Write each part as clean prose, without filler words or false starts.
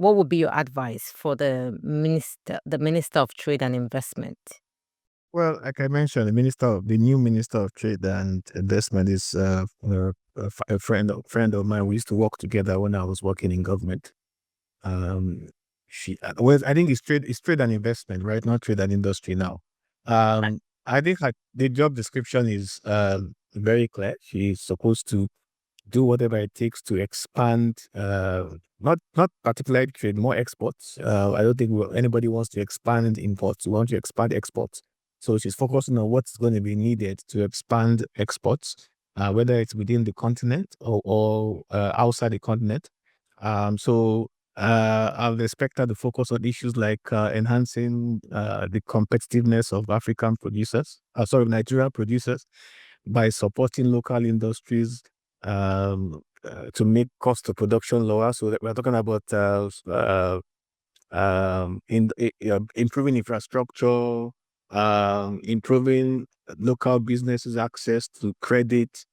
what would be your advice for the Minister of Trade and Investment? Well, like I mentioned, the new Minister of Trade and Investment is a friend of mine. We used to work together when I was working in government. Um, I think it's trade and investment, right? Not trade and industry now. I think like the job description is very clear. She's supposed to do whatever it takes to expand, not particularly trade, more exports. I don't think anybody wants to expand imports. We want to expand exports. So she's focusing on what's going to be needed to expand exports, whether it's within the continent or outside the continent. I'll expect her to focus on issues like enhancing the competitiveness of Nigerian producers by supporting local industries to make cost of production lower. So that we're talking about improving infrastructure, improving local businesses' access to credit,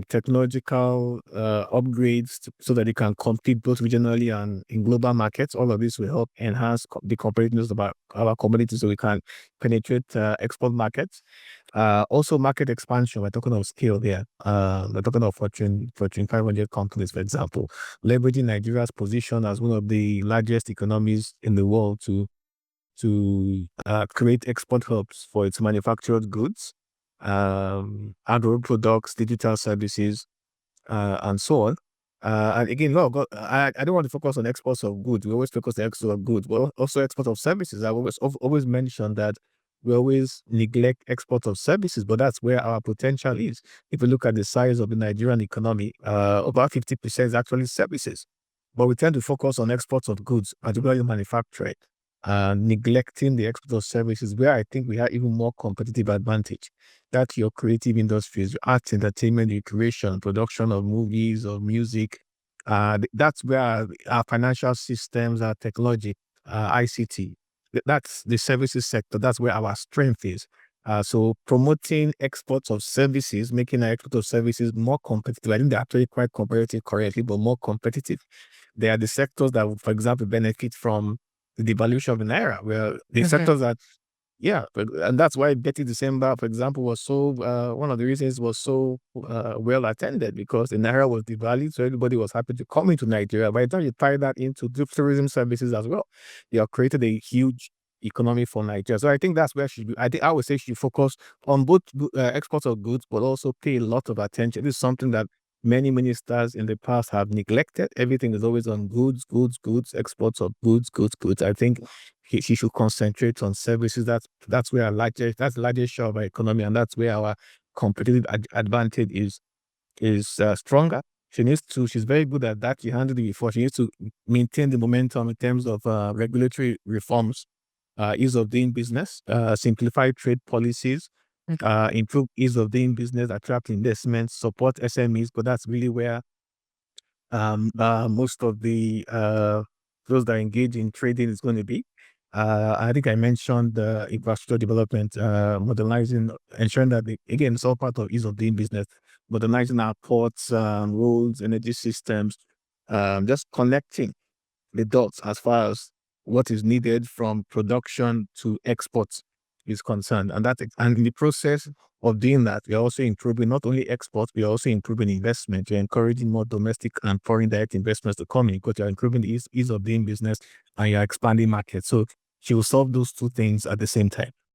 technological upgrades so that they can compete both regionally and in global markets. All of this will help enhance the competitiveness of our commodities so we can penetrate export markets. Also, market expansion. We're talking of scale here. We're talking of Fortune 500 companies, for example, leveraging Nigeria's position as one of the largest economies in the world to create export hubs for its manufactured goods, agro products, digital services, and so on. And again, I don't want to focus on exports of goods. We always focus on exports of goods, but also export of services. I've always mentioned that we always neglect export of services, but that's where our potential is. If you look at the size of the Nigerian economy, about 50% is actually services. But we tend to focus on exports of goods, particularly manufacturing, neglecting the export of services, where I think we have even more competitive advantage. That's your creative industries, your arts, entertainment, your creation, production of movies or music. That's where our financial systems, our technology, ICT, that's the services sector. That's where our strength is. So promoting exports of services, making our export of services more competitive. I think they're actually quite competitive currently, but more competitive. They are the sectors that would, for example, benefit from the devaluation of the naira, where the sectors that, and that's why Betty December, for example, was so, one of the reasons was so well attended, because the naira was devalued, so everybody was happy to come into Nigeria. By the time you tie that into tourism services as well, you have created a huge economy for Nigeria. So I think that's where I would say she focus on both exports of goods, but also pay a lot of attention. This is something that many ministers in the past have neglected. Everything is always on goods, exports of goods. I think she should concentrate on services. That's where that's the largest share of our economy, and that's where our competitive advantage is stronger. She's very good at that. She handled it before. She needs to maintain the momentum in terms of regulatory reforms, ease of doing business, simplify trade policies, improve ease of doing business, attract investments, support SMEs, but that's really where most of the those that engage in trading is going to be. I think I mentioned the infrastructure development, modernizing, ensuring that again, it's all part of ease of doing business, modernizing our ports, roads, energy systems, just connecting the dots as far as what is needed from production to exports is concerned. And in the process of doing that, we're also improving not only exports, we're also improving investment. We're encouraging more domestic and foreign direct investments to come in, because you're improving the ease of doing business and you're expanding markets. So she will solve those two things at the same time.